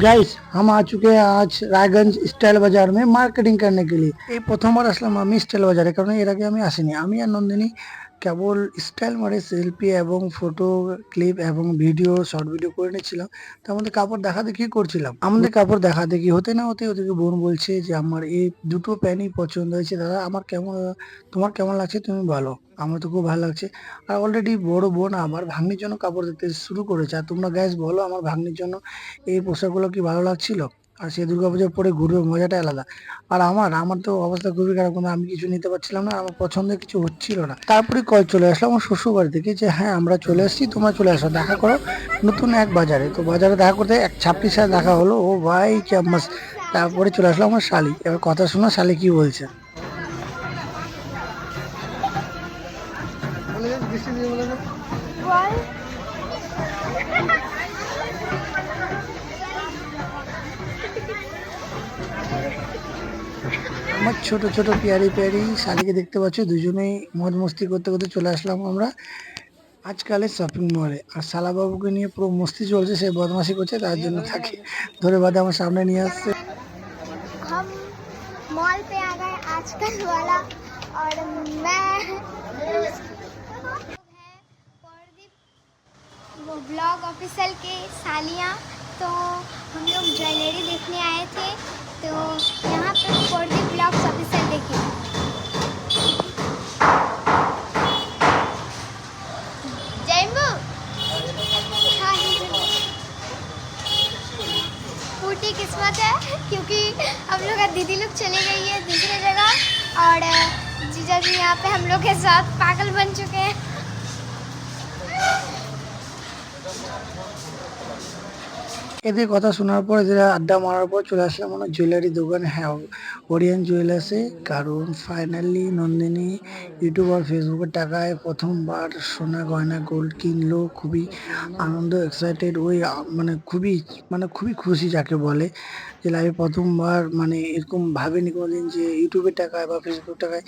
Guys हम आ चुके हैं आज रायगंज स्टाइल बाजार में मार्केटिंग करने के लिए। এই প্রথমবার আসলাম আমি স্টাইল বাজারে, কারণ এর আগে আমি আসিনি। আমি আর নন্দিনী কেবল স্টাইল মারে সেলফি এবং ফটো ক্লিপ এবং ভিডিও শর্ট ভিডিও করে নিচ্ছিলাম। তার মধ্যে কাপড় দেখা দেখি করছিলাম। আমাদের কাপড় দেখা দেখি হতে না হতে ওদেরকে বোন বলছে যে আমার এই দুটো প্যান্টই পছন্দ হয়েছে দাদা, আমার কেমন, তোমার কেমন লাগছে তুমি বলো। আমার তো খুব ভালো লাগছে। আর অলরেডি বড় বোন আমার ভাগ্নির জন্য কাপড় দিতে শুরু করেছে। আর তোমরা গ্যাস বলো আমার ভাগ্নির জন্য এই পোশাকগুলো কি ভালো লাগছিল? আর সেই দুর্গাপূজার পরে ঘুরবে মজাটাই আলাদা। আর আমার তো অবস্থা খুবই খারাপ, কিন্তু আমি কিছু নিতে পারছিলাম না, আমার পছন্দের কিছু হচ্ছিল না। তারপরে কল চলে আসলাম আমার শ্বশুর বাড়ি থেকে যে হ্যাঁ আমরা চলে এসেছি, তোমরা চলে আসো দেখা করো নতুন এক বাজারে। তো বাজারে দেখা করতে এক ছাত্রীর সাথে দেখা হলো, ও ভাই क्या मस्त। তারপরে চলে আসলো আমার শালি, এবার কথা শোনো শালি কি বলছে। বল। আমার ছোট ছোট পেয়ারি পেয়ারি শালিকে দেখতে পাচ্ছ, দুজনেই মজ মস্তি করতে করতে চলে আসলাম আমরা আজকালের শপিং মলে। আর শালা বাবুকে নিয়ে পুরো মস্তি চলছে, সে বদমাশি করছে, তার জন্য তাকে ধরে বাঁধে আমার সামনে निয়ে আসছে। हम मॉल पे आ गए आजकल वाला। और मैं प्रदीप वो ब्लॉग ऑफिशियल के सालियाँ। तो हम लोग ज्वेलरी देखने आए थे, तो यहाँ पे प्रदीप ब्लॉग्स ऑफिशियल देखे। जयम्बू हाँ फूटी किस्मत है, क्योंकि हम लोग का दीदी लोग चली गई है दूसरी जगह, और जीजा जी यहाँ पे हम लोग के साथ पागल बन चुके हैं। এদের কথা শোনার পর, এদের আড্ডা মারার পর চলে আসলাম আমার জুয়েলারি দোকান, হ্যাঁ ওরিয়েন্ট জুয়েলার্সে। কারণ ফাইনালি নন্দিনী ইউটিউব আর ফেসবুকের টাকায় প্রথমবার সোনা গয়না গোল্ড কিনলো। খুবই আনন্দ এক্সাইটেড, ওই খুবই খুশি যাকে বলে, যে লাইফে প্রথমবার এরকম ভাবেনি কোনোদিন যে ইউটিউবের টাকায় বা ফেসবুক টাকায়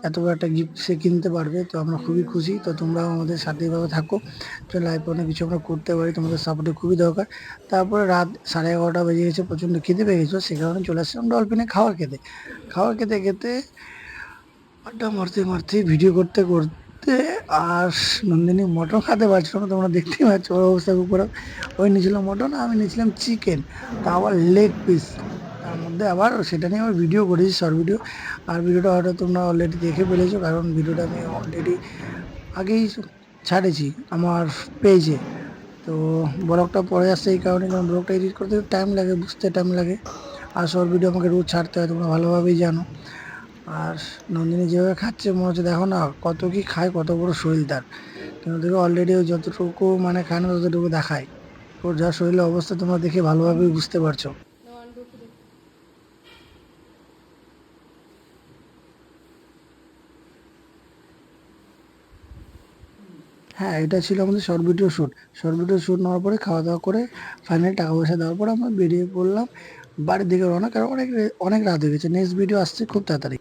এত বড় একটা গিফট সে কিনতে পারবে। তো আমরা খুবই খুশি। তো তোমরাও আমাদের সাথে এভাবে থাকো, তো লাইফে অনেক কিছু আমরা করতে পারি, তোমাদের সাপোর্টের খুবই দরকার। তারপরে রাত 11:30 বেজে গেছে, প্রচণ্ড খিদে পেয়ে গেছিলো, সে কারণে চলে আসলাম ডলফিনে খাবার খেতে খেতে আড্ডা মারতে মারতে ভিডিও করতে করতে। আর নন্দিনী মটন খেতে পারছিল না, তোমরা দেখতেই পাচ্ছ ওর অবস্থা খুব খারাপ। ওই নিয়েছিল মটন, আমি নিয়েছিলাম চিকেন, তা আবার লেগ পিস। তার মধ্যে আবার সেটা নিয়ে আবার ভিডিও করেছি, শর্ট ভিডিও। আর ভিডিওটা হয়তো তোমরা অলরেডি দেখে ফেলেছো, কারণ ভিডিওটা আমি অলরেডি আগেই ছাড়েছি আমার পেজে। তো ব্লগটা পরে আসছে এই কারণে, কারণ ব্লগটা এডিট করতে টাইম লাগে, বুঝতে টাইম লাগে। আর শর্ট ভিডিও আমাকে রোজ ছাড়তে হয়, তোমরা ভালোভাবেই জানো। আর নন্দিনী যেভাবে খাচ্ছে মনে হচ্ছে, দেখো না কত কি খায়, কত বড় শরীর তার। কিন্তু দেখো অলরেডি ওই যতটুকু খায় না ততটুকু দেখায়। ওর যা শরীরের অবস্থা তোমরা দেখে ভালোভাবেই বুঝতে পারছো। হ্যাঁ, এটা ছিল আমাদের শর্ট ভিডিও শ্যুট নেওয়ার পরে খাওয়া দাওয়া করে ফাইনালি টাকা পয়সা দেওয়ার পরে আমরা বেরিয়ে পড়লাম বাড়ির দিকে রওনা, কারণ অনেক অনেক রাত হয়ে গেছে। নেক্সট ভিডিও আসছে খুব তাড়াতাড়ি।